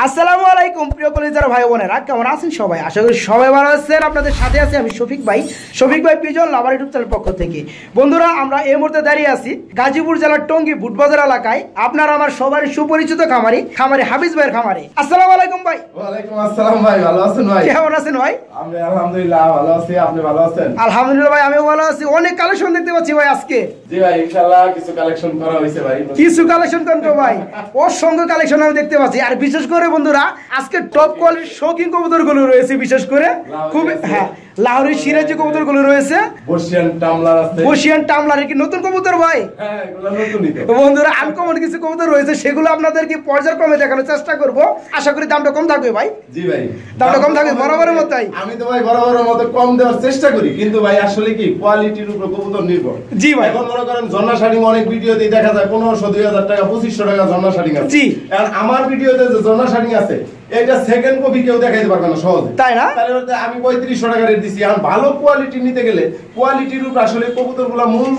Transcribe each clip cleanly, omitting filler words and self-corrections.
আসসালামু আলাইকুম প্রিয় কলিজার ভাই বোনেরা, কেমন আছেন সবাই? আশা করি সবাই ভালো আছেন। আপনাদের সাথে আছি আমি শফিক ভাই পিজন লাভার ইউটিউব চ্যানেল পক্ষ থেকে। বন্ধুরা, আমরা এই মুহূর্তে দাঁড়িয়ে আছি গাজীপুর জেলার টঙ্গী বুটবাজার এলাকায়। আপনারা আমার সবারই সুপরিচিত খামারি হাফিজ ভাইয়ের খামারে। আসসালামু আলাইকুম ভাই। ওয়ালাইকুম আসসালাম ভাই, ভালো আছেন ভাই? কেমন আছেন ভাই? আমি আলহামদুলিল্লাহ ভালো আছি, আপনি ভালো আছেন? আলহামদুলিল্লাহ ভাই, আমিও ভালো আছি। অনেক কালেকশন দেখতে পাচ্ছি ভাই আজকে। জি ভাই, ইনশাআল্লাহ কিছু কালেকশন করা হয়েছে ভাই। কিছু কালেকশন করবো ভাই, অসংখ্য কালেকশন আমি দেখতে পাচ্ছি। আর বিশেষ করে বন্ধুরা, আজকে টপ কোয়ালিটির শৌখিন কবুতর গুলো রয়েছে। বিশেষ করে খুব লাহোরি সিরাজি কবুতর গুলো রয়েছে। বর্ষিয়ান টামলার কি নতুন কবুতর ভাই? হ্যাঁ, এগুলো নতুনই তো বন্ধুরা। আনকমন কিছু কবুতর রয়েছে, সেগুলো আপনাদেরকে পর্যায়ক্রমে দেখানোর চেষ্টা করব। আশা করি দামটা কম থাকবে ভাই। জি ভাই, দামটা কম থাকবে বরাবরের মতোই। আমি তো ভাই বরাবরের মতো কম দেওয়ার চেষ্টা করি, কিন্তু ভাই আসলে কি কোয়ালিটির উপর কবুতর নির্ভর। জি ভাই, এখন মনে করেন ঝর্ণা শাড়ি অনেক ভিডিওতে দেখা যায় 1500-2000 টাকা 2500 টাকা ঝর্ণা শাড়ি আছে। জি, আর আমার ভিডিওতে যে ঝর্ণা শাড়ি আছে এটা সেকেন্ড কপি কেউ দেখাইতে পারবে না সহজে, তাই না? তাহলে আমি 3500 টাকা রেট দিছি। আর ভালো কোয়ালিটি নিতে গেলে কোয়ালিটির উপর আসলে কবুতরগুলো মূল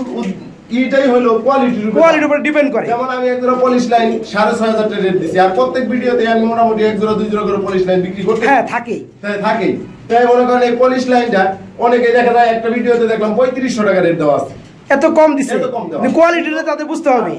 এইটাই হলো কোয়ালিটির উপর ডিপেন্ড করে। যেমন আমি এক জোড়া পলিশ লাইন 6500 টাকা রেট দিছি, আর প্রত্যেক ভিডিওতে আমি মোটামুটি এক জোড়া দুই জোড়া করে পলিশ লাইন বিক্রি করতে। হ্যাঁ, থাকেই। তাই মনে করেন এই পলিশ লাইনটা অনেকে দেখা যায় একটা ভিডিওতে দেখলাম 3500 টাকা রেট দেওয়া আছে। এত কম দিছে, কোয়ালিটিটা তাদের বুঝতে হবে।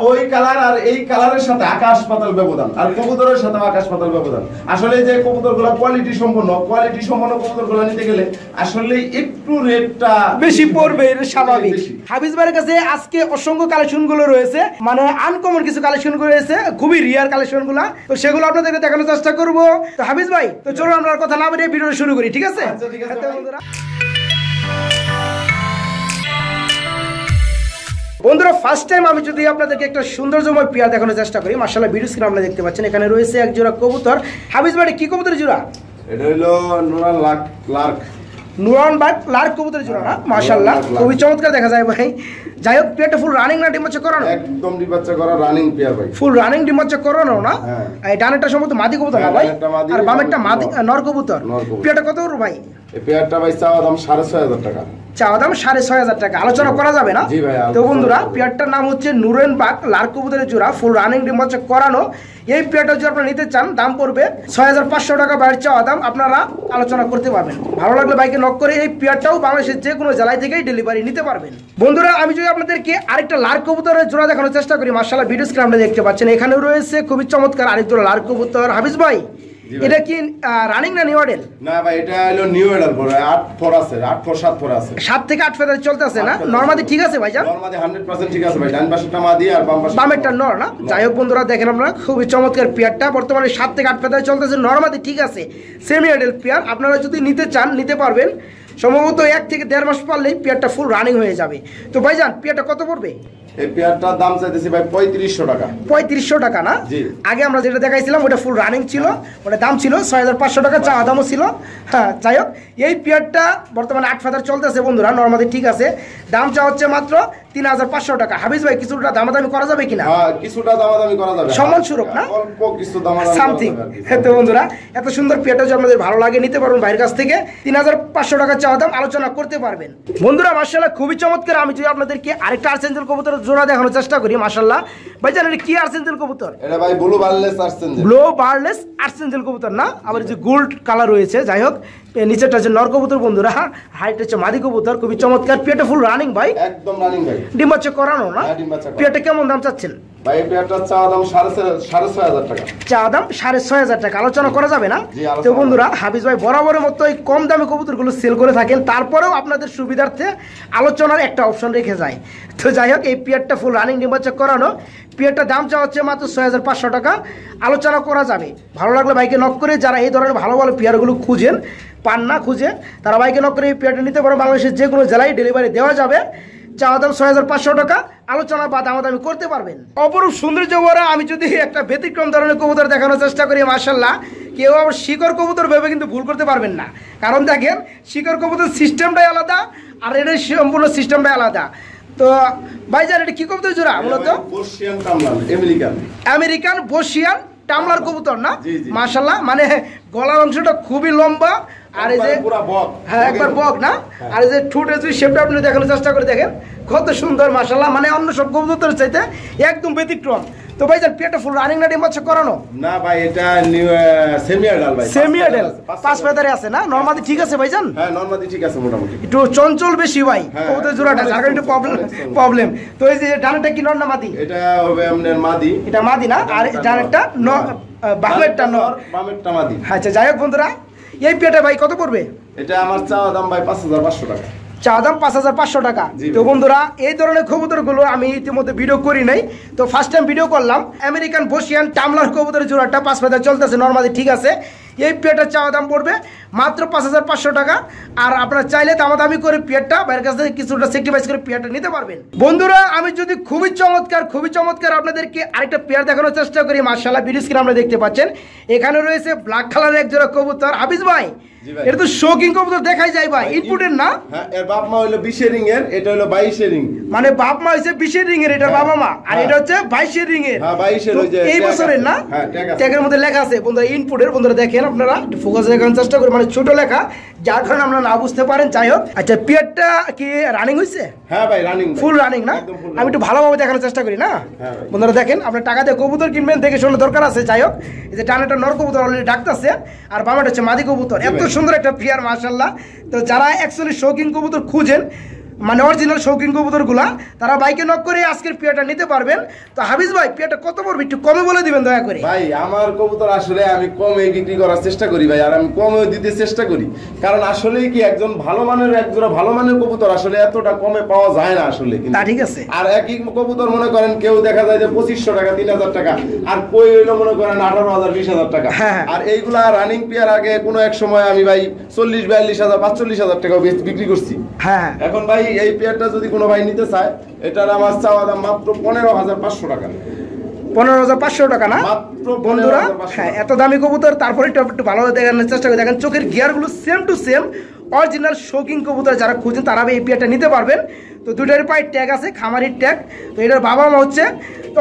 ওই কালার আর এই কালারের সাথে আকাশ পাতাল ব্যবধান, আর কবুতরের সাথে আকাশ পাতাল ব্যবধান। আসলে যে কবুতরগুলো কোয়ালিটি সম্পন্ন কবুতরগুলো নিতে গেলে আসলে একটু রেটটা বেশি পড়বে, এটা স্বাভাবিক। হাফিজ ভাইয়ের কাছে আজকে অসংখ্য কালেকশন গুলো রয়েছে, মানে আনকমন কিছু কালেকশন গুলো রয়েছে, খুবই রিয়ার কালেকশন গুলো। তো সেগুলো আপনাদেরকে দেখানোর চেষ্টা করব। তো হাফিজ ভাই, তো চলো আমরা কথা না বেরিয়ে ভিডিওটা শুরু করি, ঠিক আছে? আচ্ছা, ঠিক আছে বন্ধুরা। বন্ধুরা, ফার্স্ট টাইম আমি যদি আপনাদেরকে একটা সৌন্দর্যময় পেয়ার দেখানোর চেষ্টা করি। মাশাআল্লাহ, ভিডিও স্ক্রিনে আপনারা দেখতে পাচ্ছেন, এখানে রয়েছে এক জোড়া কবুতর। হাফিজ ভাই, কি কবুতরের জোড়া? এটা হলো নুরান লার্ক লার্ক কবুতরের জোড়া না? মাশাআল্লাহ, খুবই চমৎকার দেখা যায় ভাই। যাই হোক, পেয়ারটা ফুল রানিং না ডিম বাচ্চা করানো? একদম ডিম বাচ্চা করা রানিং পেয়ার ভাই। ফুল রানিং ডিম বাচ্চা করানো না? এই ডানেরটা সম্ভবত মাদি কবুতর না ভাই, আর বামেরটা মাদি নর কবুতর। পেয়ারটা কত করে ভাই? এই পেয়ারটা ভাই চাওয়া দাম 6500 টাকা। চাওয়া দাম 6500 টাকা, আলোচনা করা যাবে না? তো বন্ধুরা, পেয়ারটার নাম হচ্ছে নুরেন বাগ লার্ক কবুতরের জোড়া, ফুল রানিং ডিম বাচ্চা করানো। এই পেয়ারটা যদি আপনারা নিতে চান, দাম পড়বে 6500 টাকা বাইরের চাওয়া দাম। আপনারা আলোচনা করতে পারবেন। ভালো লাগলে বাইকে নক করে এই পেয়ারটাও বাংলাদেশের যে কোনো জেলায় থেকেই ডেলিভারি নিতে পারবেন। বন্ধুরা, আমি যদি আপনাদেরকে আরেকটা লার্ক কবুতরের জোড়া দেখানোর চেষ্টা করি। মাশাআল্লাহ, ভিডিও স্ক্রিনে আপনারা দেখতে পাচ্ছেন, এখানেও রয়েছে খুবই চমৎকার আরেক জোড়া লার্ক কবুতর। হাফিজ ভাই, এটা কি রানিং না নিউ মডেল? না ভাই, এটা হলো নিউ মডেল, পরে 8 ফর আছে, 8 ফর 7 ফর আছে, 7 থেকে 8 ফেদার চলতেছে না? নরমাদি ঠিক আছে ভাই? জান নরমাদি 100% ঠিক আছে ভাই। ডান পাশেরটা মাদি আর বামেরটা নর না? যাই হোক বন্ধুরা, দেখেন আপনারা, খুবই চমৎকার পেয়ারটা বর্তমানে 7 থেকে 8 ফেদার চলতেছে। নরমাদি ঠিক আছে, সেমি মডেল পেয়ার। আপনারা যদি নিতে চান নিতে পারবেন। সম্ভবত 1 থেকে 1.5 মাস পারলেই পেয়ারটা ফুল রানিং হয়ে যাবে। তো ভাইজান, পেয়ারটা কত পড়বে? এই পেয়ারটার দাম চাইতেছি ভাই 3500 টাকা। 3500 টাকা না? আগে আমরা যেটা দেখাইছিলাম ওটা ফুল রানিং ছিল, ওটা দাম ছিল 6500 টাকা, চাওয়া দামও ছিল। হ্যাঁ, যাই হোক, এই পেয়ারটা বর্তমানে 8 ফেদার চলতেছে বন্ধুরা, নরমালি ঠিক আছে। দাম চা হচ্ছে মাত্র 3500 টাকা। হাফিজ ভাই, কিছুটা দামাদামি করা যাবে কিনা? হ্যাঁ, কিছুটা দামাদামি করা যাবে, সম্মান স্বরূপ না? অল্প কিছু দামাদামি সামথিং। তো বন্ধুরা, এত সুন্দর পেয়ারটা যদি আপনাদের ভালো লাগে নিতে পারবেন ভাইয়ের কাছ থেকে। 3500 টাকা চাওয়া দাম, আলোচনা করতে পারবেন। বন্ধুরা, মাশাআল্লাহ, খুবই চমৎকার। আমি যদি আপনাদেরকে আরেকটা আর্সেঞ্জেল কবুতরের জোড়া দেখানোর চেষ্টা করি। মাশাআল্লাহ ভাইজান, এটা কি আর্সেঞ্জেল কবুতর? এটা ভাই ব্লু বারলেস আর্সেঞ্জেল। ব্লু বারলেস আর্সেঞ্জেল কবুতর না? আবার যে গোল্ড কালার রয়েছে। যাই হোক, নিচেরটা হচ্ছে নর কবুতর বন্ধুরা, হাইট হচ্ছে মাদি কবুতর। খুবই চমৎকার পেয়ারটা, ফুল রানিং ভাই, একদম রানিং ভাই। ডিম বাচ্চা করানো না? পেয়ারটা কেমন দাম চাচ্ছেন ভাই? পেয়ারটার চাওয়া দাম 6500 টাকা। চাওয়া দাম 6500 টাকা, আলোচনা করা যাবে না? তো বন্ধুরা, হাফিজ ভাই বরাবরের মতো এই কম দামে কবুতরগুলো সেল করে থাকেন, তারপরেও আপনাদের সুবিধার্থে আলোচনার একটা অপশন রেখে যায়। তো যাই হোক, এই পেয়ারটা ফুল রানিং ডিম বাচ্চা করানো। পেয়ারটার দাম চাওয়া হচ্ছে মাত্র 6500 টাকা, আলোচনা করা যাবে। ভালো লাগলে বাইকে নক করে, যারা এই ধরনের ভালো ভালো পেয়ারগুলো খুঁজেন, পান না খুঁজে, তারা বাইকে নক করে এই পেয়ারটা নিতে পারো। বাংলাদেশের যে কোনো জেলায় ডেলিভারি দেওয়া যাবে। চাওয়া দাম 6500 টাকা, আলোচনা বা দামাদামি করতে পারবেন। অপরূপ সৌন্দর্য ভরা আমি যদি একটা ব্যতিক্রম ধরনের কবুতর দেখানোর চেষ্টা করি, মাশাআল্লাহ, কেউ আবার শিকড় কবুতর ভেবে কিন্তু ভুল করতে পারবেন না। কারণ দেখেন, শিকড় কবুতর সিস্টেমটাই আলাদা, আর এটার সম্পূর্ণ সিস্টেমটাই আলাদা। তো ভাইজান, এটা কি কবুতর জোড়া? মূলত বর্ষিয়ান টামলার, আমেরিকান বর্ষিয়ান টামলার কবুতর না? মাশাআল্লাহ, মানে গলার অংশটা খুবই লম্বা, আর এই যে হ্যাঁ একবার বক না, আর এই যে ঠোঁটের যে শেপটা আপনি দেখানোর চেষ্টা করে দেখেন, কত সুন্দর মাশাআল্লাহ। মানে অন্য সব কবুতরের চাইতে একদম ব্যতিক্রম। তো ভাইজান পেয়ারটা ফুল রানিং না ডিম বাচ্চা করানো? না ভাই, এটা সেমি অ্যাডাল ভাই, সেমি অ্যাডাল 5 ফেদারে আছে না? নরমালি ঠিক আছে ভাইজান? হ্যাঁ নরমালি ঠিক আছে মোটামুটি। একটু চঞ্চল বেশি ভাই কবুতর জোড়াটা, যার কারণে একটু প্রবলেম। তো এই যে ডানেরটা কি নর না মাদি? এটা হবে আপনার মাদি। এটা মাদি না? আর ডানেরটা বামেরটা নর, বামেরটা মাদি। আচ্ছা যাই হোক বন্ধুরা, এই পেয়ারটা ভাই কত পড়বে? এটা আমার চাওয়া দাম ভাই 5500 টাকা। চা দাম 5500 টাকা। তো বন্ধুরা এই ধরনের কবুতরগুলো আমি ইতিমধ্যে ভিডিও করি নাই, তো ফার্স্ট টাইম ভিডিও করলাম। আমেরিকান বসিয়ান টামলার কবুতরের জোড়াটা 5 ফেদার চলতেছে নরমালি ঠিক আছে। এই পেয়ারটার চাওয়া দাম পড়বে মাত্র 5500 টাকা। আর আপনারা চাইলে দামাদামি করে পেয়ারটা বাইরের কাছ থেকে কিছুটা স্যাক্রিফাইস করে পেয়ারটা নিতে পারবেন। বন্ধুরা আমি যদি খুবই চমৎকার আপনাদেরকে আরেকটা পেয়ার দেখানোর চেষ্টা করি। মাশাআল্লাহ ভিডিও স্ক্রিনে আপনারা দেখতে পাচ্ছেন, এখানে রয়েছে ব্ল্যাক কালারের এক জোড়া কবুতর। হাফিজ ভাই এটা তো শৌকিং কবুতর দেখাই যায় ভাই, ইনপুটের না? হ্যাঁ, এর বাপ মা হলো 20 রিং এর, এটা হলো 22 রিং। মানে বাপ মা হইছে 20 রিং এর, এটা বাবা মা, আর এটা হচ্ছে 22 রিং এর। হ্যাঁ 22 এর, ওই যে এই বছরের না? হ্যাঁ ট্যাগের মধ্যে লেখা আছে বন্ধুরা ইনপুটের। বন্ধুরা দেখেন আপনারা ফোকাস দেখানোর চেষ্টা করি, মানে ছোট লেখা যার কারণে আমরা না বুঝতে পারেন। যাই হোক, আচ্ছা পেয়ারটা কি রানিং হইছে? হ্যাঁ ভাই রানিং, ফুল রানিং না? আমি একটু ভালোভাবে দেখানোর চেষ্টা করি না? বন্ধুরা দেখেন, আপনার টাকা দিয়ে কবুতর কিনবেন, দেখে শুনে দরকার আছে। যাই হোক, এই যে ডানেটা নর কবুতর অলরেডি ডাকতেছে, আর বামাটা হচ্ছে মাদি কবুতর। এত সুন্দর একটা পেয়ার মাশাআল্লাহ। তো যারা অ্যাকচুয়ালি শৌখিন কবুতর খুঁজেন, মানে অরিজিনাল শৌখিন কবুতরগুলা, তারা বাইকে নক করে আজকের পেয়ারটা নিতে পারবেন। তো হাফিজ ভাই পেয়ারটা কত পড়বে একটু কমে বলে দিবেন দয়া করে। ভাই আমার কবুতর আসলে আমি কমে বিক্রি করার চেষ্টা করি ভাই, আর আমি কমে দিতে চেষ্টা করি, কারণ আসলে কি একজন ভালো মানের একজোড়া ভালো মানের কবুতর আসলে এতটা কমে পাওয়া যায় না আসলে। তা ঠিক আছে। আর একই কবুতর মনে করেন কেউ দেখা যায় যে 2500 টাকা 3000 টাকা, আর কই হইলো মনে করেন 18000 20000 টাকা। আর এইগুলা রানিং পেয়ার আগে কোনো এক সময় আমি ভাই 40 42000 45000 টাকা বিক্রি করছি। হ্যাঁ এখন ভাই এই পেয়ারটা যদি কোনো ভাই নিতে চায়, এটার আমার চাওয়া দাম মাত্র 15500 টাকা। 15500 টাকা না বন্ধুরা? হ্যাঁ এত দামি কবুতর, তারপরে একটু ভালো দেখানোর চেষ্টা করে। দেখেন চোখের গিয়ারগুলো সেম টু সেম অরিজিনাল শৌকিং কবুতর যারা খুঁজেন তারা এই পেয়ারটা নিতে পারবেন। তো দুটার পায়ে ট্যাগ আছে, খামারির ট্যাগ। তো এটার বাবা মা হচ্ছে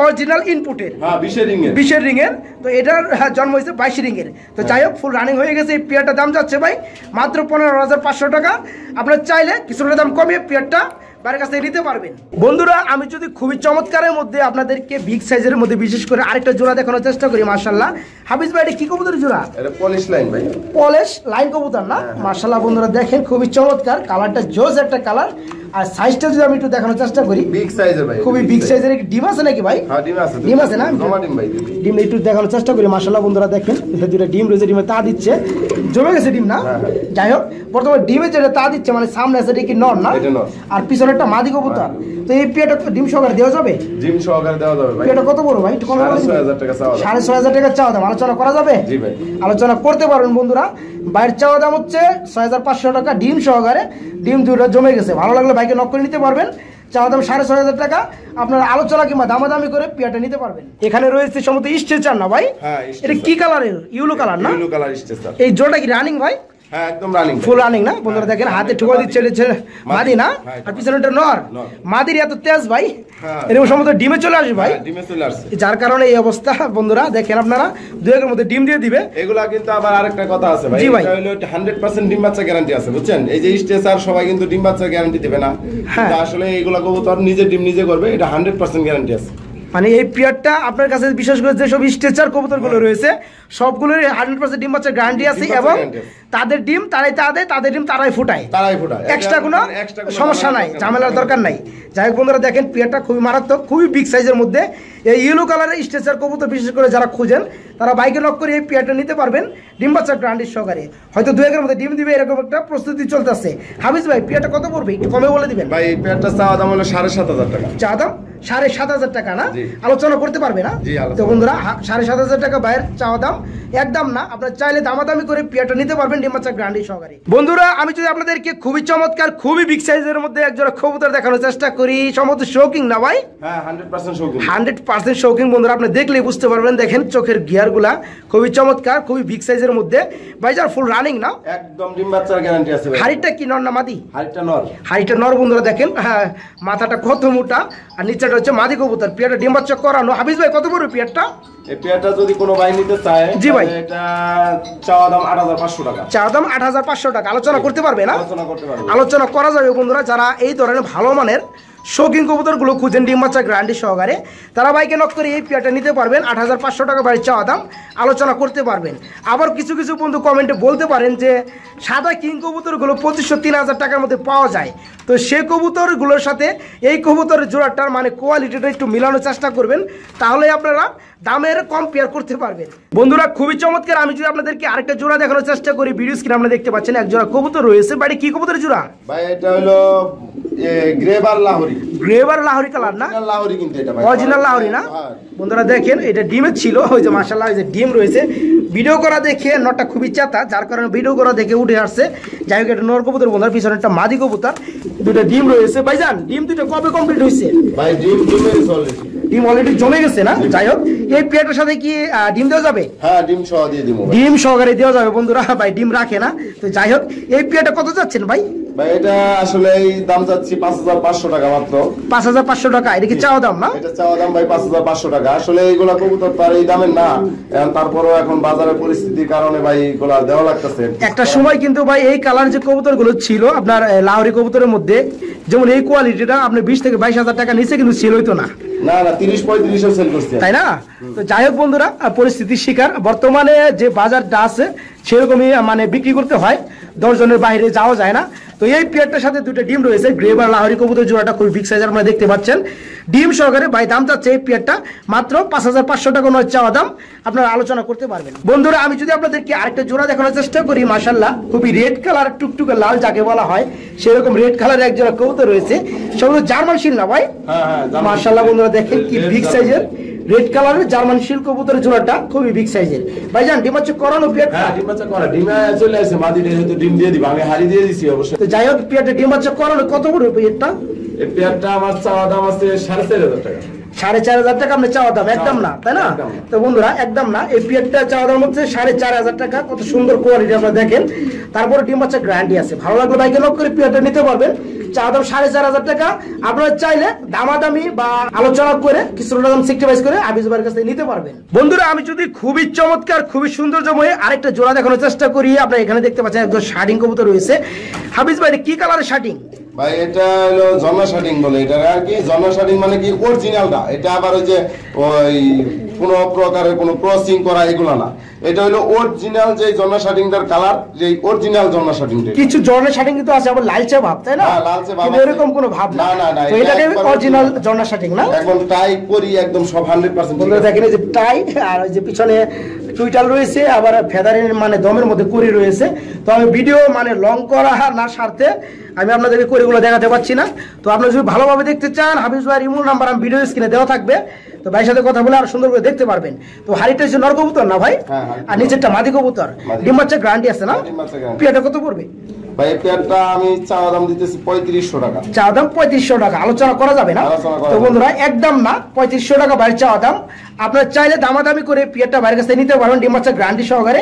অরিজিনাল ইনপুটের, হ্যাঁ 20 রিং এর। তো এটার জন্ম হয়েছে 22 রিং এর। তো যাই হোক ফুল রানিং হয়ে গেছে। এই পেয়ারটার দাম যাচ্ছে ভাই মাত্র 15500 টাকা। আপনার চাইলে কিছুটা দাম কমিয়ে পেয়ারটা বাইরের কাছ থেকে নিতে পারবেন। বন্ধুরা আমি যদি খুবই চমৎকারের মধ্যে আপনাদেরকে বিগ সাইজের মধ্যে বিশেষ করে আরেকটা জোড়া দেখানোর চেষ্টা করি। মাশাআল্লাহ হাফিজ ভাই এটা কি কবুতরের জোড়া? এটা পলিশ লাইন ভাই, পলিশ লাইন কবুতর না? মাশাআল্লাহ বন্ধুরা দেখেন খুবই চমৎকার, কালারটা জোস একটা কালার। আর সাইজটা যদি আমি একটু দেখানোর চেষ্টা করি, বিগ সাইজের ভাই, খুবই বিগ সাইজের। ডিম আছে নাকি ভাই? হ্যাঁ ডিম আছে, ডিম আছে না? ডিম ভাই, ডিম একটু দেখানোর চেষ্টা করি। মাশাআল্লাহ বন্ধুরা দেখেন এটা দুটো ডিম রয়েছে, ডিমে তা দিচ্ছে, জমে গেছে ডিম না? যাই হোক বর্তমানে ডিমে যেটা তা দিচ্ছে, মানে সামনে আছে এটা কি নর না? আর পিছনে একটা মাদি কবুতর। তো এই পেয়ারটা ডিম সহকারে দেওয়া যাবে? ডিম সহকারে দেওয়া যাবে ভাই। পেয়ারটা কত বড় ভাই? একটু কম বলে 6500 টাকা চাওয়া। 6500 টাকা চাওয়া দাম, আলোচনা করা যাবে? জি ভাই আলোচনা করতে পারবেন বন্ধুরা। বাইরের চাওয়া দাম হচ্ছে 6500 টাকা ডিম সহকারে। ডিম দুটো জমে গেছে, ভালো লাগলে বাইকে নক করে নিতে পারবেন। চাওয়া দাম 6500 টাকা। আপনারা আলোচনা কিংবা দামাদামি করে পেয়ারটা নিতে পারবেন। এখানে রয়েছে সমস্ত স্ট্রেচার না ভাই? হ্যাঁ এটা কি কালারের? ইয়েলো কালার না? Yellow colour stretcher. এই জোড়াটা কি রানিং ভাই? হ্যাঁ একদম রানিং, ফুল রানিং না? বন্ধুরা দেখেন হাতে ঠুকা দিচ্ছে মাদি না? আর পিছনেটা নর। মাদির এত তেজ ভাই, এরকম সমস্ত ডিমে চলে আসে ভাই, ডিমে চলে আসে, যার কারণে এই অবস্থা। বন্ধুরা দেখেন আপনারা 2 এর মধ্যে ডিম দিয়ে দিবে। এগুলা কিন্তু আবার আরেকটা কথা আছে ভাই, এটা হলো 100% ডিম বাচ্চা গ্যারান্টি আছে বুঝছেন। এই যে স্ট্রেচার সবাই কিন্তু ডিম বাচ্চা গ্যারান্টি দিবে না, কিন্তু আসলে এইগুলা কবুতর নিজে ডিম নিজে করবে, এটা 100% গ্যারান্টি আছে। মানে এই পেয়ারটা আপনার কাছে বিশেষ করে যেসব স্ট্রেচার কবুতরগুলো রয়েছে সবগুলোর 100% ডিম বাচ্চার গ্যারান্টি আছে, এবং তাদের ডিম তারাই তাদের ডিম তারাই ফুটায়, এক্সট্রা কোনো সমস্যা নাই, ঝামেলার দরকার নাই। যাই হোক বন্ধুরা দেখেন পেয়ারটা খুবই মারাত্মক, খুবই বিগ সাইজের মধ্যে। এই ইয়েলো কালারের স্ট্রেচার কবুতর বিশেষ করে যারা খুঁজেন তারা বাইকে লক করে এই পেয়ারটা নিতে পারবেন ডিম বাচ্চার গ্যারান্টি সহকারে। হয়তো 2 এর মধ্যে ডিম দিবে এরকম একটা প্রস্তুতি চলতেছে। হাফিজ ভাই পেয়ারটা কত পড়বে একটু কমে বলে দিবেন ভাই? এই পেয়ারটা চাওয়া দাম হলো 7500 টাকা। চাওয়া দাম 7500 টাকা না? আলোচনা করতে পারবে না? তো বন্ধুরা 7500 টাকা বাইরের চাওয়া দাম, একদম না। আপনারা চাইলে দামাদামি করে পেয়ারটা নিতে পারবেন ডিম বাচ্চা গ্যারান্টি সহকারে। বন্ধুরা আমি যদি আপনাদেরকে খুবই চমৎকার খুবই বিগ সাইজের মধ্যে একজোড়া কবুতর দেখানোর চেষ্টা করি, সম্ভবত শৌকিং না ভাই? হ্যাঁ 100% শৌকিং, 100% শৌকিং। বন্ধুরা আপনি দেখলেই বুঝতে পারবেন, দেখেন চোখের গিয়ারগুলা খুবই চমৎকার, খুবই বিগ সাইজের মধ্যে। ভাই যার ফুল রানিং না? একদম ডিম বাচ্চার গ্যারান্টি আছে ভাই। হাড়িটা কি নর না মাদি? হাড়িটা নর। হাড়িটা নর বন্ধুরা দেখেন, হ্যাঁ মাথাটা কত মোটা, আর নিচেটা হচ্ছে মাদি কবুতর। পেয়ারটা ডিম বাচ্চা করানো। হাফিজ ভাই কত বড় পেয়ারটা? এই পেয়ারটা যদি কোনো ভাই নিতে চায়, জি ভাই, এটা চাওয়া দাম 8500 টাকা। চাওয়া দাম 8500 টাকা। আলোচনা করতে পারবে না? আলোচনা করতে পারবে, আলোচনা করা যাবে বন্ধুরা। যারা এই ধরনের ভালো মানের শৌখিন কবুতরগুলো খুঁজেন ডিম বাচ্চা গ্যারান্টি সহকারে, তারা বাইকে নক করে এই পেয়ারটা নিতে পারবেন। 8,500 টাকা বাড়ির চাওয়া দাম, আলোচনা করতে পারবেন। আবার কিছু কিছু বন্ধু কমেন্টে বলতে পারেন যে সাদা কিং কবুতরগুলো 2,500-3,000 টাকার মধ্যে পাওয়া যায়, তো সেই কবুতরগুলোর সাথে এই কবুতরের জোড়াটার মানে কোয়ালিটিটা একটু মিলানোর চেষ্টা করবেন, তাহলে আপনারা দামের কম্পেয়ার করতে পারবেন। বন্ধুরা খুবই চমৎকার। আমি যদি আপনাদেরকে আরেকটা জোড়া দেখানোর চেষ্টা করি, ভিডিও স্ক্রিনে আপনারা দেখতে পাচ্ছেন এক জোড়া কবুতর রয়েছে। বাড়ি কি কবুতরের জোড়া ভাই? এটা হলো গ্রেবার লাহোরি। গ্রেবার লাহোরি কালার না? লাহোরি কিন্তু এটা ভাই অরিজিনাল লাহোরি না? বন্ধুরা দেখেন এটা ডিমের ছিল, ওই যে মাশাআল্লাহ এই যে ডিম রয়েছে। ভিডিও করা দেখে নটটা খুবই চাতা, যার কারণে ভিডিও করা দেখে উঠে আসছে। যাই হোক এটা নর কবুতর, বন্ধুরা পিছনে একটা মাদি কবুতর, দুটো ডিম রয়েছে। ভাইজান ডিম দুটো কবে কমপ্লিট হয়েছে? ভাই ডিম অলরেডি জমে গেছে না? যাই হোক এই পেয়ারটার সাথে কি ডিম দেওয়া যাবে? হ্যাঁ ডিম সহ দিয়ে দিব। ডিম সহকারে দেওয়া যাবে বন্ধুরা, ভাই ডিম রাখে না। তো যাই হোক এই পেয়ারটা কত যাচ্ছেন ভাই? ভাই এটা আসলে এই দাম যাচ্ছে 5,500 টাকা মাত্র। 5,500 টাকা? এটা কি চাওয়া দাম না? এটা চাওয়া দাম ভাই 5,500 টাকা। আসলে এইগুলা কবুতর তার এই দামের না, তারপরও এখন বাজারের পরিস্থিতির কারণে ভাই এগুলা দেওয়া লাগতেছে। একটা সময় কিন্তু ভাই এই কালার যে কবুতর গুলো ছিল আপনার লাহোরি কবুতরের মধ্যে, যেমন এই কোয়ালিটিটা আপনার 20,000-22,000 টাকা নিচে কিন্তু সেল হইতো না। না 30-35 সেল করছে, তাই না? তো যাই হোক বন্ধুরা পরিস্থিতির শিকার, বর্তমানে যে বাজারটা আছে সেরকমই মানে বিক্রি করতে হয়, 10 জনের বাইরে যাওয়া যায় না। তো এই পেয়ারটার সাথে দুটো ডিম রয়েছে, গ্রেবার লাহোরি কবুতর জোড়াটা খুবই বিগ সাইজের আপনারা দেখতে পাচ্ছেন, ডিম সহকারে। ভাই দাম চাচ্ছে এই পেয়ারটা মাত্র 5,500 টাকা নয় চাওয়া দাম, আপনারা আলোচনা করতে পারবেন। বন্ধুরা আমি যদি আপনাদেরকে আরেকটা জোড়া দেখানোর চেষ্টা করি, মাশাআল্লাহ খুবই রেড কালার, টুকটুকে লাল যাকে বলা হয় সেরকম রেড কালারের এক জোড়া কবুতর রয়েছে, সব জার্মান শিল না ভাই? মাশাআল্লাহ বন্ধুরা দেখেন কি বিগ সাইজের রেড কালারের জার্মান শিল কবুতরের জোড়াটা খুবই বিগ সাইজের। ভাইজান ডিম বাচ্চা করানো পেয়ার? হ্যাঁ ডিম বাচ্চা করা, ডিম চলে আসে, মাদিটা হয়তো ডিম দিয়ে দিবা, আমি হাড়ি দিয়ে দিছি অবশ্যই। তো যাই হোক পেয়ারটা ডিম বাচ্চা করানো কত পড়বে পেয়ারটা? এই পেয়ারটা আমার চাওয়া দাম আছে 4,500 টাকা। 4,500 টাকা আপনি চাওয়া দাম, একদম না তাই না? তো বন্ধুরা একদম না, এই পেয়ারটা চাওয়া দাম হচ্ছে 4,500 টাকা। কত সুন্দর কোয়ালিটি আপনারা দেখেন, তারপরে ডিম বাচ্চা গ্যারান্টি আছে। ভালো লাগলে বাইকে নক করে পেয়ারটা নিতে পারবেন। চাওয়া দাম 4,500 টাকা। আপনারা চাইলে দামাদামি বা আলোচনা করে কিছুটা দাম সেক্রিফাইস করে হাফিজ ভাইয়ের কাছ থেকে নিতে পারবেন। বন্ধুরা আমি যদি খুবই চমৎকার খুবই সৌন্দর্যময় আরেকটা জোড়া দেখানোর চেষ্টা করি, আপনারা এখানে দেখতে পাচ্ছেন একজন শার্টিং কবুতর রয়েছে। হাফিজ ভাই কি কালারের শার্টিং? ভাই এটা হলো জন্না শার্টিং বলে, এটা আর কি জন্না শার্টিং মানে কি অরিজিনালটা, এটা আবার ওই যে ওই কোনো প্রকারের কোনো ক্রসিং করা এগুলা না, এটা হলো অরিজিনাল যে জন্না শার্টিংটার কালার, যে অরিজিনাল জন্না শার্টিংটা। কিছু জর্না শার্টিং কিন্তু আছে আবার লালচে ভাব, তাই না? হ্যাঁ লালচে ভাব, এরকম কোনো ভাব না। না তো এটাকে অরিজিনাল জর্না শার্টিং না? একদম টাই করি একদম সব 100%। বন্ধুরা দেখেন এই যে টাই, আর ওই যে পিছনে টুইটাল রয়েছে, আবার ফেদারের মানে দমের মধ্যে করি রয়েছে। তো আমি ভিডিও মানে লং করা না স্বার্থে আমি আপনাদেরকে করিগুলো দেখাতে পারছি না। তো আপনারা যদি ভালোভাবে দেখতে চান হাফিজ ভাইয়ের ইমো নাম্বার আমি ভিডিও স্ক্রিনে দেওয়া থাকবে, তো ভাইয়ের সাথে কথা বলে আর সুন্দর করে দেখতে পারবেন। তো হাড়িটা হচ্ছে নর কবুতর না ভাই? আর নিচেরটা মাদি কবুতর, ডিম বাচ্চা গ্যারান্টি আছে না? পেয়ারটা কত পড়বে ভাই? পেয়ারটা আমি চাওয়া দাম দিতেছি 3500 টাকা। চাওয়া দাম 3500 টাকা, আলোচনা করা যাবে না? তো বন্ধুরা একদম না, 3500 টাকা বাইরের চাওয়া দাম। আপনারা চাইলে দামাদামি করে পেয়ারটা বাইরের কাছে নিতে পারেন, ডিম বাচ্চা গ্যারান্টি সহকারে।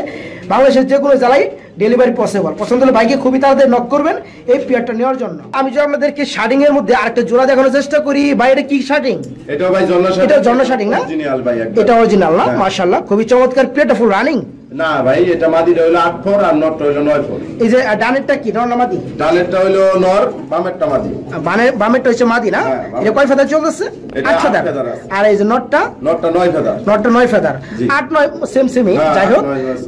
বাংলাদেশের যে কোনো জেলায় ডেলিভারি পসিবল। পছন্দ হলে বাইকে খুবই তাড়াতাড়ি নক করবেন এই পেয়ারটা নেওয়ার জন্য। আমি যদি আপনাদেরকে শার্টিং এর মধ্যে আরেকটা জোড়া দেখানোর চেষ্টা করি, ভাই এটা কি শার্টিং? এটা ভাই জন্না শার্টিং। এটা জন্না শার্টিং না? অরিজিনাল ভাই একদম। এটা অরিজিনাল না? মাশাআল্লাহ খুবই চমৎকার, পেয়ারটা ফুল রানিং না ভাই? এটা মাদিটা হলো 8 ফোর আর নটটা হলো 9 ফোর। এই যে ডানেরটা কি নর না মাদি? ডানেরটা হলো নর, বামেরটা মাদি। বামেরটা হচ্ছে মাদি না? এটা কয় ফেদার চলতেছে? 8 ফেদার। আর এই যে নটটা 9 ফেদার। নটটা 9 ফেদার, 8 9 সেম সেমই। যাই হোক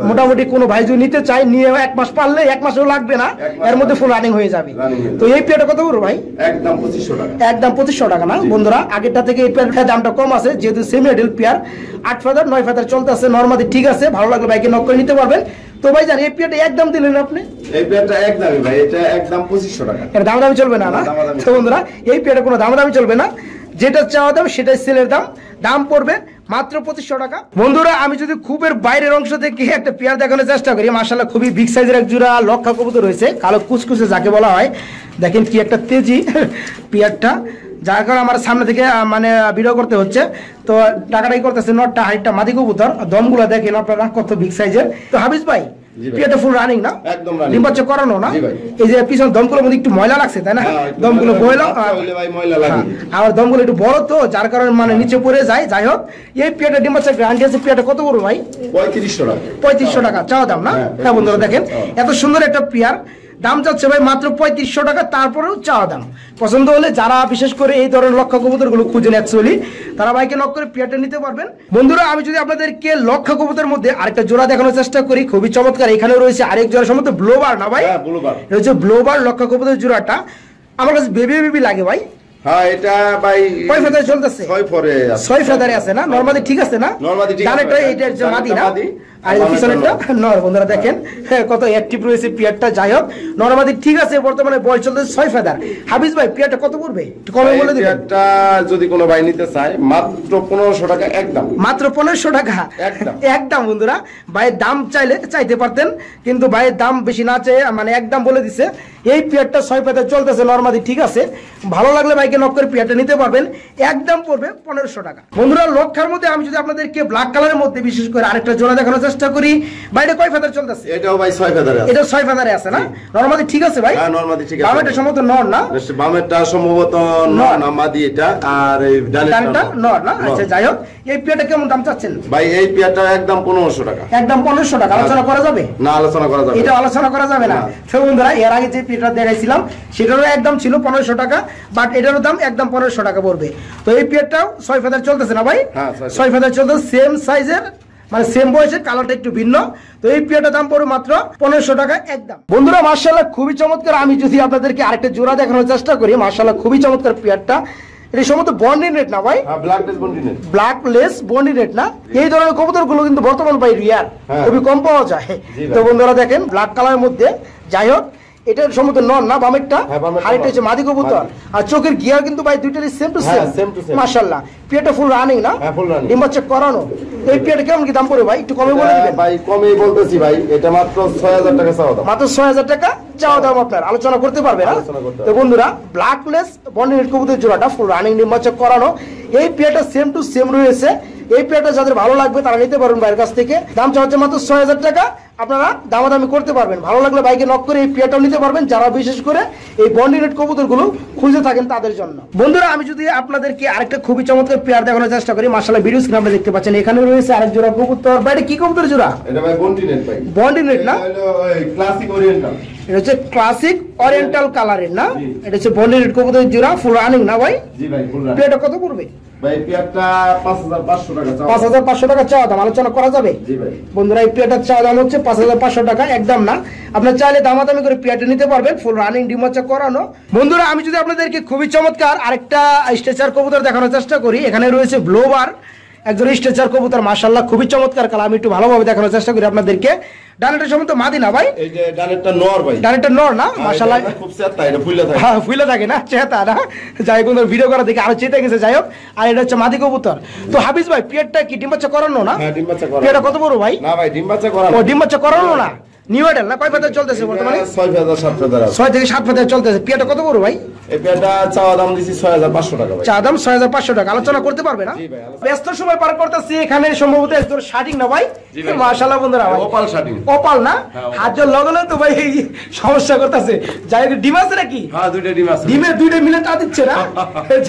মোটামুটি কোনো ভাই যদি নিতে চায় নিয়ে 1 মাস পারলে 1 মাসও লাগবে না, এর মধ্যে ফুল রানিং হয়ে যাবে। তো এই পেয়ারটা কত বড় ভাই? একদম 2500 টাকা। একদম 2500 টাকা না? বন্ধুরা আগেরটা থেকে এই পেয়ারটার দামটা কম আছে, যেহেতু সেমি এডেল পেয়ার। 8 ফেদার 9 ফেদার চলতেছে নরমালি, ঠিক আছে। ভালো লাগলে বাইকে নক করে নিতে পারবেন। তো ভাই জান এই পেয়ারটা একদম দিলেন আপনি? এই পেয়ারটা একদমই ভাই, এটা একদম 2500 টাকা। এটা দামাদামি চলবে না? না তো বন্ধুরা এই পেয়ারটা কোনো দামাদামি চলবে না, যেটা চাওয়া দাম সেটাই সেলের দাম। দাম পড়বে মাত্র 2500 টাকা। বন্ধুরা আমি যদি খুবের বাইরের অংশ থেকে একটা পেয়ার দেখানোর চেষ্টা করি, মাশাআল্লাহ খুবই বিগ সাইজের এক জোড়া লক্ষা কবুতর রয়েছে, কালো কুচকুচে যাকে বলা হয়। দেখেন কি একটা তেজি পেয়ারটা, যার কারণে আমার সামনে থেকে মানে ভিডিও করতে হচ্ছে। তো টাকাটাই করতেছে নটটা, হাইটটা মাদি কবুতর, দমগুলো দেখেন আপনারা কত বিগ সাইজের। তো হাফিজ ভাই পেয়ারটা ফুল রানিং না? একদম রানিং, ডিম বাচ্চা করানো না? এই যে পিছন দমগুলোর মধ্যে একটু ময়লা লাগছে তাই না? দমগুলো ময়লা, আর দমগুলো একটু বড় তো যার কারণে মানে নিচে পড়ে যায়। যাই হোক এই পেয়ারটা ডিম বাচ্চা গ্যারান্টি আছে। পেয়ারটা কত বড় ভাই? 3500 টাকা। 3500 টাকা চাওয়া দাম না? হ্যাঁ বন্ধুরা দেখেন এত সুন্দর একটা পেয়ার, দাম চাচ্ছে ভাই মাত্র 3500 টাকা, তারপরেও চাওয়া দাম। পছন্দ হলে যারা বিশেষ করে এই ধরনের লক্ষা কবুতরগুলো খুঁজেন অ্যাকচুয়ালি, তারা ভাইকে নক করে পেয়ারটা নিতে পারবেন। বন্ধুরা আমি যদি আপনাদেরকে লক্ষা কবুতরের মধ্যে আরেকটা জোড়া দেখানোর চেষ্টা করি, খুবই চমৎকার। এখানে রয়েছে আরেক জোড়া, সম্ভবত ব্লোবার না ভাই? এটা হচ্ছে ব্লোবার লক্ষা কবুতরের জোড়াটা। আমার কাছে বেবি বেবি লাগে ভাই। হ্যাঁ এটা ভাই কয় ফেদারে চলতেছে? 6 ফেদারে আছে না? নরমালি ঠিক আছে না? নরমালি ঠিক আছে। ডানেরটা এইটা যে মাদি না, আর এই পিছনেরটা নর। বন্ধুরা দেখেন কত অ্যাক্টিভ রয়েছে পিয়ারটা। যাই হোক নরমালি ঠিক আছে। বর্তমানে বয়স চলতেছে 6 ফেদার। হাফিজ ভাই পিয়ারটা কত পড়বে একটু কমে বলে দিবেন? পিয়ারটা যদি কোনো ভাই নিতে চায় মাত্র 1500 টাকা একদম। মাত্র 1500 টাকা একদম একদম। বন্ধুরা ভাইয়ের দাম চাইতে পারতেন, কিন্তু ভাইয়ের দাম বেশি না চেয়ে মানে একদম বলে দিছে। এই পিয়ারটা 6 ফেদার চলতেছে নরমালি ঠিক আছে। ভালো লাগলে ভাইকে নক করে পিয়ারটা নিতে পারবেন। একদম পড়বে 1500 টাকা। বন্ধুরা লক্ষার মধ্যে আমি যদি আপনাদেরকে ব্ল্যাক কালারের মধ্যে বিশেষ করে আরেকটা জোড়া দেখানোর চেষ্টা করি, বাইরে কয় ফেদার চলতেছে? এটাও ভাই 6 ফেদারে আছে। এটা 6 ফেদারে আছে না? নরমালি ঠিক আছে ভাই? হ্যাঁ নরমালি ঠিক আছে। বামেরটা সম্ভবত নর না? বামেরটা সম্ভবত নর না মাদি এটা, আর এই ডানেরটা নর না? আচ্ছা যাই হোক এই পিয়ারটা কেমন দাম চাচ্ছেন ভাই? এই পিয়ারটা একদম 1500 টাকা। একদম 1500 টাকা। আলোচনা করা যাবে না? আলোচনা করা যাবে এটা? আলোচনা করা যাবে না। তো বন্ধুরা এর আগে যে পিয়ারটা দেখাইছিলাম সেটারও একদম ছিল 1500 টাকা, বাট এটারও দাম একদম 1500 টাকা পড়বে। তো এই পিয়ারটাও 6 ফেদার চলতেছে না ভাই? হ্যাঁ 6 ফেদার চলতেছে, সেম সাইজের মানে সেম বয়সের, কালারটা একটু ভিন্ন। তো এই পিয়ারটার দাম পড়বে মাত্র 1500 টাকা একদম। বন্ধুরা মাশাআল্লাহ খুবই চমৎকার। আমি যদি আপনাদেরকে আরেকটা জোড়া দেখানোর চেষ্টা করি, মাশাআল্লাহ খুবই চমৎকার পিয়ারটা। এটা সম্ভবত বন্ডি নেট না ভাই? হ্যাঁ black less বন্ডি net. Black less বন্ডি net না? এই ধরনের কবুতরগুলো কিন্তু বর্তমান ভাই রিয়ার, খুবই কম পাওয়া যায়। তো বন্ধুরা দেখেন ব্ল্যাক কালারের মধ্যে, যাই হোক এটা সম্ভবত নর না বামেরটা, আর এটা হচ্ছে মাদি কবুতর। আর চোখের গিয়ার কিন্তু ভাই দুইটারই সেম টু সেম মাশাআল্লাহ। পিয়ারটা ফুল রানিং না? ডিম বাচ্চা করানো। এই পিয়ারটা কেমন কি দাম পড়বে ভাই একটু কমে বলে দিবেন? ভাই কমই বলতেছি ভাই, এটা মাত্র 6000 টাকা চাওয়া দাম। মাত্র 6000 টাকা চাওয়া দাম আপনার। আলোচনা করতে পারবে না? তো বন্ধুরা ব্ল্যাক লেস বন্ডি নেট কবুতরের জোড়াটা ফুল রানিং ডিম বাচ্চা করানো। এই পিয়ারটা সেম টু সেম রয়েছে। এই পেয়ারটা যাদের ভালো লাগবে তারা নিতে পারবেন ভাইয়ের কাছ থেকে। দাম চাচ্ছে মাত্র 6000 টাকা। আপনারা দামাদামি করতে পারবেন। ভালো লাগলে বাইকে নক করে এই পেয়ারটাও নিতে পারবেন, যারা বিশেষ করে এই বন্ডি নেট কবুতরগুলো খুঁজে থাকেন তাদের জন্য। বন্ধুরা আমি যদি আপনাদেরকে আরেকটা খুবই চমৎকার পেয়ার দেখানোর চেষ্টা করি, মাশাআল্লাহ ভিডিও স্ক্রিনে আপনারা দেখতে পাচ্ছেন এখানে রয়েছে আরেক জোড়া কবুতর। ভাই এটা কি কবুতর জোড়া? এটা ভাই বন্ডি নেট ভাই। বন্ডি নেট না? এটা হলো ক্লাসিক ওরিয়েন্টাল। এটা হচ্ছে ক্লাসিক ওরিয়েন্টাল কালারের না? এটা হচ্ছে বন্ডি নেট কবুতরের জোড়া ফুল রানিং না ভাই? জি ভাই ফুল রানিং। পেয়ারটা কত পড়বে ভাই? পেয়ারটা 5500 টাকা চাওয়া। 5500 টাকা চাওয়া দাম। আলোচনা করা যাবে? জি ভাই। বন্ধুরা এই পেয়ারটার চাওয়া দাম হচ্ছে 5500 টাকা একদম না। আপনার চাইলে দামাদামি করে পেয়ারটা নিতে পারবেন, ফুল রানিং ডিম বাচ্চা করানো। বন্ধুরা আমি যদি আপনাদেরকে খুবই চমৎকার আরেকটা স্ট্রেচার কবুতর দেখানোর চেষ্টা করি, এখানে রয়েছে ব্লোবার একজন স্ট্রেচার কবুতর। মাশাআল্লাহ খুবই চমৎকার কালার। আমি একটু ভালোভাবে দেখানোর চেষ্টা করি আপনাদেরকে। ডানেরটা সম্ভবত মাদি না ভাই? এই যে ডানেরটা নর ভাই। ডানেরটা নর না? মাশাআল্লাহ খুব চেতা, এটা ফুইলা থাকে। হ্যাঁ ফুইলা থাকে না, চেতা না? যাই হোক ভিডিও করা দেখে আরো চেতে গেছে। যাই হোক আর এটা হচ্ছে মাদি কবুতর। তো হাফিজ ভাই পিয়ারটা কি ডিম বাচ্চা করানো না? হ্যাঁ ডিম বাচ্চা করানো। পিয়ারটা কত বড় ভাই? না ভাই ডিম বাচ্চা করানো। ও ডিম বাচ্চা করানো না? নিউ এডেল না? কয় ফেদার চলতেছে বর্তমানে? 6 ফেদার 7 ফেদার আছে। 6 থেকে 7 ফেদার চলতেছে। পিয়ারটা কত বড় ভাই? এই পেয়ারটা চাওয়া দাম দিছি 6500 টাকা ভাই। চা দাম 6500 টাকা। আলোচনা করতে পারবে না? জি ভাই। ব্যস্ত সময় পার করতেছি। এখানে সম্ভবত একজন শার্টিং না ভাই? মাশাআল্লাহ বন্ধুরা ভাই ওপাল শার্টিং। ওপাল না? হাজার লগলে তো ভাই সমস্যা করতেছে। যাই হোক ডিম আছে নাকি? হ্যাঁ দুইটা ডিম আছে। ডিমে দুইটা মিলে টা দিচ্ছে না?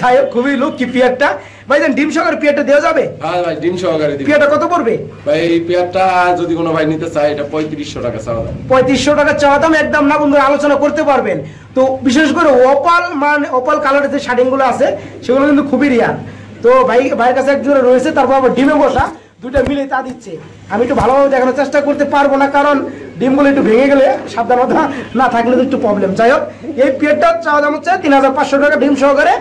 যাই হোক খুবই লক্ষ্মী পিয়ারটা। ভাই জান ডিম সহকারে পিয়ারটা দেওয়া যাবে? হ্যাঁ ভাই ডিম সহকারে দিই। পিয়ারটা কত পড়বে ভাই? এই পিয়ারটা যদি কোনো ভাই নিতে চায় এটা 3500 টাকা চাওয়া দাম। 3500 টাকা চাওয়া দাম একদম না বন্ধুরা, আলোচনা করতে পারবেন। তো বিশেষ করে ওপাল মানে ওপাল কালারের যে শার্টিং গুলো আছে সেগুলো কিন্তু খুবই রিয়ার। তো ভাইয়ের কাছে এক জোড়া রয়েছে, তারপর আবার ডিমে বসা দুইটা মিলে তা দিচ্ছে। আমি একটু ভালোভাবে দেখানোর চেষ্টা করতে পারবো না, কারণ ডিমগুলো একটু ভেঙে গেলে সাবধানতা না থাকলে তো একটু প্রবলেম। যাই হোক এই পেয়ারটা চাওয়া দাম হচ্ছে 3500 টাকা ডিম সহকারে।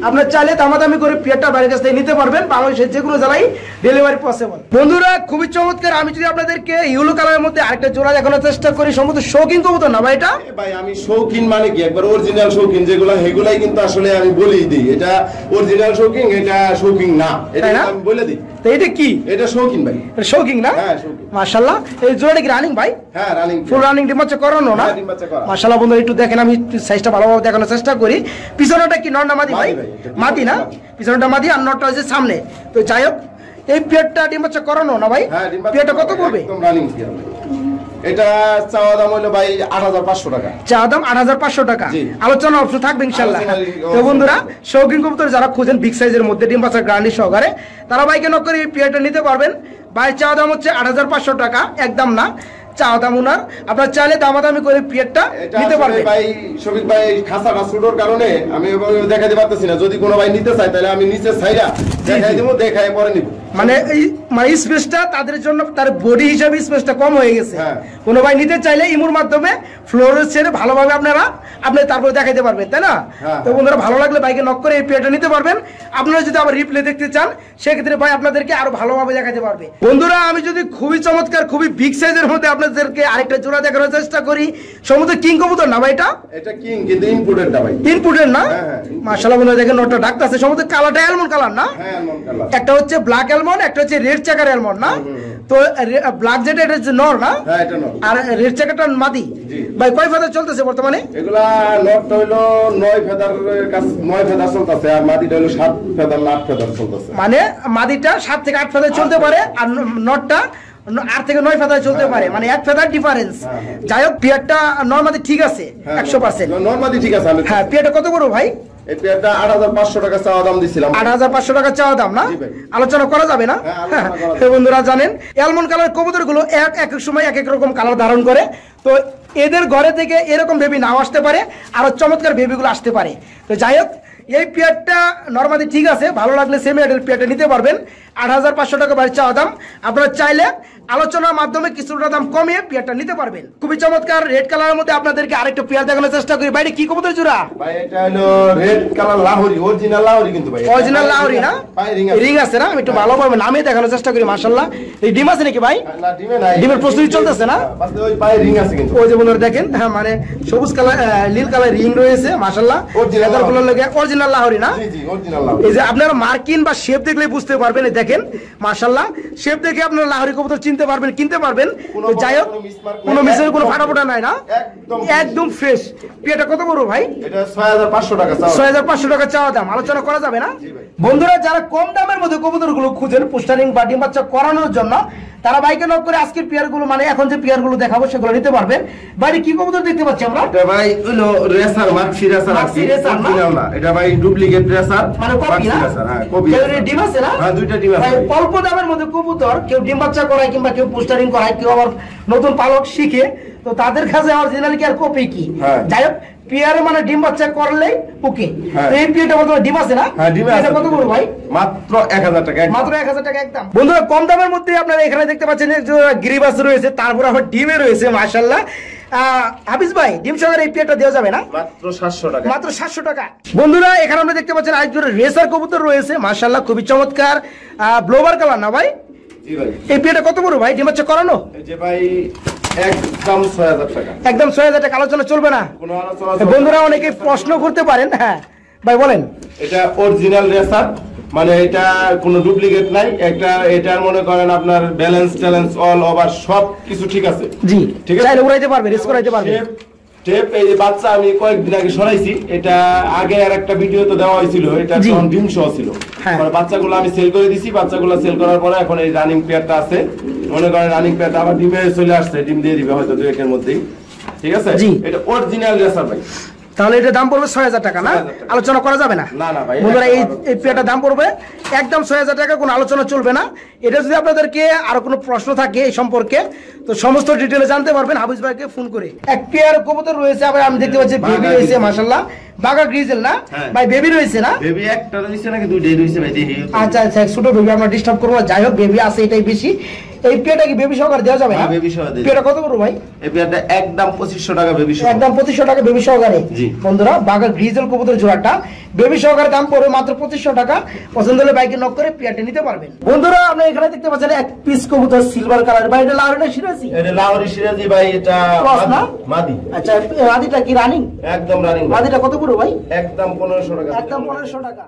আপনার চাইলে দামাদামি করে পেয়ারটা বাইরের কাছ থেকে নিতে পারবেন। বাংলাদেশের যে কোনো জেলায় ডেলিভারি পসিবল। বন্ধুরা খুবই চমৎকার। আমি যদি আপনাদেরকে ইয়েলো কালারের মধ্যে আরেকটা জোড়া দেখানোর চেষ্টা করি, সম্ভবত শৌখিন কবুতর না ভাই এটা? ভাই আমি শৌখিন মানে কি একবার অরিজিনাল শৌখিন যেগুলো সেগুলাই কিন্তু আসলে আমি বলেই দিই এটা অরিজিনাল শৌখিন, এটা শৌখিন না, এটা আমি বলে দিই। তো এটা কি? এটা শৌখিন ভাই। এটা শৌখিন না? হ্যাঁ শৌখিন। মাশাআল্লাহ এই জোড়াটা কি রানিং ভাই? হ্যাঁ রানিং। ফুল রানিং ডিম বাচ্চা করানো না? হ্যাঁ ডিম বাচ্চা করা। মাশাআল্লাহ বন্ধুরা একটু দেখেন, আমি সাইজটা ভালোভাবে দেখানোর চেষ্টা করি। পিছনেটা কি নর না মাদি ভাই? মাদি না? পিছনেটা মাদি আর নরটা হচ্ছে সামনে। তো যাই হোক এই পেয়ারটা ডিম বাচ্চা করানো না ভাই? হ্যাঁ ডিম বাচ্চা। পেয়ারটা কত পড়বে? একদম রানিং পেয়ার। এটা চাওয়া দাম হলো ভাই 8500 টাকা। চাওয়া দাম 8500 টাকা। আলোচনা অবশ্য থাকবে ইনশাআল্লাহ। তো বন্ধুরা শৌখিন কবুতর যারা খুঁজেন বিগ সাইজের মধ্যে ডিম বাচ্চা গ্যারান্টি সহকারে, তারা বাইকে নক করে এই পেয়ারটা নিতে পারবেন। ভাই চাওয়া দাম হচ্ছে 8500 টাকা একদম না। চা দাম উনার, আপনার চাইলে দামাদামি করে পেয়ারটা নিতে পারবেন। ভাই শফিক ভাই খাসাটা ছোটর কারণে আমি দেখাতে পারতেছি না, যদি কোনো ভাই নিতে চায় তাহলে আমি নিচে ছাইরা দেখাই দিব, দেখায় পরে নিব। মানে এই মানে স্পেসটা তাদের জন্য, তার বডি হিসাবে স্পেসটা কম হয়ে গেছে। কোনো ভাই নিতে চাইলে ইমুর মাধ্যমে ফ্লোরে ছেড়ে ভালোভাবে আপনি তারপরে দেখাইতে পারবেন, তাই না? তো বন্ধুরা ভালো লাগলে বাইকে নক করে এই পেয়ারটা নিতে পারবেন। আপনারা যদি আবার রিপ্লে দেখতে চান সেক্ষেত্রে ভাই আপনাদেরকে আরো ভালোভাবে দেখাতে পারবে। বন্ধুরা আমি যদি খুবই চমৎকার খুবই বিগ সাইজের মধ্যে আপনাদেরকে আরেকটা জোড়া দেখানোর চেষ্টা করি, সমুদ্র কিং কবুতর না ভাই? এটা কিং কিন্তু ইনপুটেড না ভাই, ইনপুটেড না। মাশাআল্লাহ বন্ধুরা দেখেন নটটা ডাকতেছে, সমুদ্র কালারটা অ্যালমন্ড কালার না? একটা হচ্ছে ব্ল্যাক অ্যালমন্ড, একটা হচ্ছে রেড চেকার অ্যালমন্ড না? তো ব্ল্যাক যেটা এটা হচ্ছে নর না, আর রেড চেকারটা মাদি। ভাই কয় ফেদার চলতেছে বর্তমানে? এগুলা নটটা হলো 9 ফেদারের কাছে 9 ফেদার চলতেছে, আর মাদিটা হলো 7 ফেদার 8 ফেদার চলতেছে। মানে মাদিটা 7 থেকে 8 ফেদার চলতে পারে, আর নটটা 8 থেকে 9 ফেদার চলতে পারে, মানে 1 ফেদার ডিফারেন্স। যাই হোক পেয়ারটা নরমাদি ঠিক আছে 100%। নরমাদি ঠিক আছে। হ্যাঁ পেয়ারটা কত বড় ভাই? এই পেয়ারটা 8500 টাকা চাওয়া দাম দিছিলাম। 8500 টাকা চাওয়া দাম না? আলোচনা করা যাবে না? বন্ধুরা জানেন অ্যালমন্ড কালার কবুতর গুলো এক এক সময় এক এক রকম কালার ধারণ করে, তো এদের ঘরে থেকে এরকম বেবি নাও আসতে পারে, আরো চমৎকার বেবিগুলো আসতে পারে। তো যাই হোক এই পেয়ারটা নরমালি ঠিক আছে, ভালো লাগলে সেমি অ্যাডাল্ট পেয়ারটা নিতে পারবেন। 8500 টাকা বাড়ি চাওয়া দাম, আপনারা চাইলে আলোচনার মাধ্যমে কিছুটা দাম কমিয়ে পেয়ারটা নিতে পারবেন। খুবই চমৎকার রেড কালারের মধ্যে আপনাদেরকে আরেকটা পেয়ার দেখানোর চেষ্টা করি। বাইরে কি কবুতর জোড়া? ভাই এটা হলো red colour Lahori, original Lahori কিন্তু ভাই, অরিজিনাল লাহোরি না? রিং আছে না? আমি একটু ভালোভাবে নামে দেখানোর চেষ্টা করি। মাশাআল্লাহ এই ডিম আছে নাকি ভাই? না ডিমে নাই, ডিমের প্রস্তুতি চলতেছে না? বাস ওই পায়ে রিং আছে কিন্তু। ওই যে বন্ধুরা দেখেন, হ্যাঁ মানে সবুজ কালার নীল কালার রিং রয়েছে। মাশাআল্লাহ লেদার গুলো লাগে অরিজিনাল লাহোরি না? জি জি অরিজিনাল লাহোরি। এই যে আপনারা মার্কিন বা শেপ দেখলে বুঝতে পারবেন। এই দেখেন মাশাআল্লাহ শেপ দেখে আপনারা লাহোরি কবুতর চিনতে পারবেন, কিনতে পারবেন। যাই হোক কোনো মিসের কোনো ফাটাফোটা নাই না, একদম ফ্রেশ। পেয়ারটা কত বড় ভাই? এটা 6500 টাকা চাওয়া। 6500 টাকা চাওয়া দাম, আলোচনা করা যাবে না? বন্ধুরা যারা কম দামের মধ্যে কবুতর গুলো খুঁজেন পোস্টারিং বা ডিম বাচ্চা করানোর জন্য, তারা বাইকে নক করে আজকের পেয়ার গুলো মানে এখন যে পেয়ার গুলো দেখাবো সেগুলো নিতে পারবেন। বাইরে কি কবুতর দেখতে পাচ্ছি আমরা? এটা ভাই হলো রেসার, মাক্সি রেসার আছে, অরিজিনাল না। এটা ভাই ডুপ্লিকেট রেসার, মানে কপি না? হ্যাঁ কপি। এর ডিম আছে না? হ্যাঁ দুইটা ডিম আছে। ভাই অল্প দামের মধ্যে কবুতর কেউ ডিম বাচ্চা করায় কিংবা কেউ পোস্টারিং করায়, কেউ আবার নতুন পালক শিখে, তো তাদের কাছে অরিজিনাল কি আর কপি কি? যাই হোক পেয়ারে মানে ডিম বাচ্চা করলেই ওকে। তো এই পেয়ারটা বর্তমানে ডিম আছে না? হ্যাঁ ডিম আছে। এটা কত বড় ভাই? মাত্র 1000 টাকা। মাত্র 1000 টাকা একদম। বন্ধুরা কম দামের মধ্যে আপনারা এখানে দেখতে পাচ্ছেন যে গিরিবাস রয়েছে, তারপর আবার ডিমে রয়েছে। মাশাআল্লাহ হাফিজ ভাই ডিম সহকারে এই পেয়ারটা দেওয়া যাবে না? মাত্র 700 টাকা। মাত্র 700 টাকা। বন্ধুরা এখানে আমরা দেখতে পাচ্ছেন আরেকজন রেসার কবুতর রয়েছে। মাশাআল্লাহ খুবই চমৎকার ব্লোবার কালার না ভাই? জি ভাই। এই পেয়ারটা কত বড় ভাই? ডিম বাচ্চা করানো? এই যে ভাই একদম 6000 টাকা। একদম 6000 টাকা, আলোচনা চলবে না? কোনো আলোচনা। বন্ধুরা অনেকে প্রশ্ন করতে পারেন। হ্যাঁ ভাই বলেন। এটা অরিজিনাল রেসার, মানে এটা কোনো ডুপ্লিকেট নাই। একটা এটার মনে করেন আপনার ব্যালেন্স ট্যালেন্স অল ওভার সব কিছু ঠিক আছে। জি ঠিক আছে, চাইলে উড়াইতে পারবে, রেস করাইতে পারবে। টেপ এই যে বাচ্চা আমি কয়েকদিন আগে সরাইছি, এটা আগে আর একটা ভিডিওতে দেওয়া হয়েছিল, এটা তখন ডিম সহ ছিল। পরে বাচ্চাগুলো আমি সেল করে দিছি, বাচ্চাগুলো সেল করার পরে এখন এই রানিং পেয়ারটা আছে। মনে করেন রানিং পেয়ারটা আবার ডিমে চলে আসছে, ডিম দিয়ে দিবে হয়তো 2 একের মধ্যেই। ঠিক আছে, এটা অরিজিনাল রেসার ভাই। তাহলে এটা দাম পড়বে 6000 টাকা না? আলোচনা করা যাবে না? না না ভাই। বন্ধুরা এই পেয়ারটার দাম পড়বে একদম 6000 টাকা, কোনো আলোচনা চলবে না। এটা যদি আপনাদেরকে আরো কোনো প্রশ্ন থাকে এই সম্পর্কে, তো সমস্ত ডিটেইলে জানতে পারবেন হাফিজ ভাইকে ফোন করে। এক পেয়ার কবুতর রয়েছে, আবার আমি দেখতে পাচ্ছি বেবি রয়েছে। মাশাআল্লাহ বাগা গ্রিজেল না ভাই? বেবি রয়েছে না? বেবি একটা রয়েছে নাকি দুইটাই রয়েছে ভাই? দেখি। আচ্ছা আচ্ছা ছোট বেবি আমরা ডিস্টার্ব করব না। যাই হোক বেবি আছে এটাই বেশি। এই পেয়ারটা কি বেবি সহকারে দেওয়া যাবে না? হ্যাঁ বেবি সহকারে। পেয়ারটা কত বড় ভাই? এই পেয়ারটা একদম 2500 টাকা বেবি সহকারে। একদম 2500 টাকা বেবি সহকারে। জি বন্ধুরা বাগা গ্রিজেল কবুতর জোড়াটা বেবি সহকারে দাম পড়বে মাত্র 2500 টাকা। পছন্দ হলে বাইকে নক করে পেয়ারটা নিতে পারবেন। বন্ধুরা আপনি এখানে দেখতে পাচ্ছেন এক পিস কবুতর সিলভার কালার। ভাই এটা লাহোরি না সিরাজি? এটা লাহোরি সিরাজি ভাই। এটা মাদি। আচ্ছা মাদিটা কি রানিং? একদম রানিং। মাদিটা কত বড় ভাই? একদম 1500 টাকা। একদম 1500 টাকা।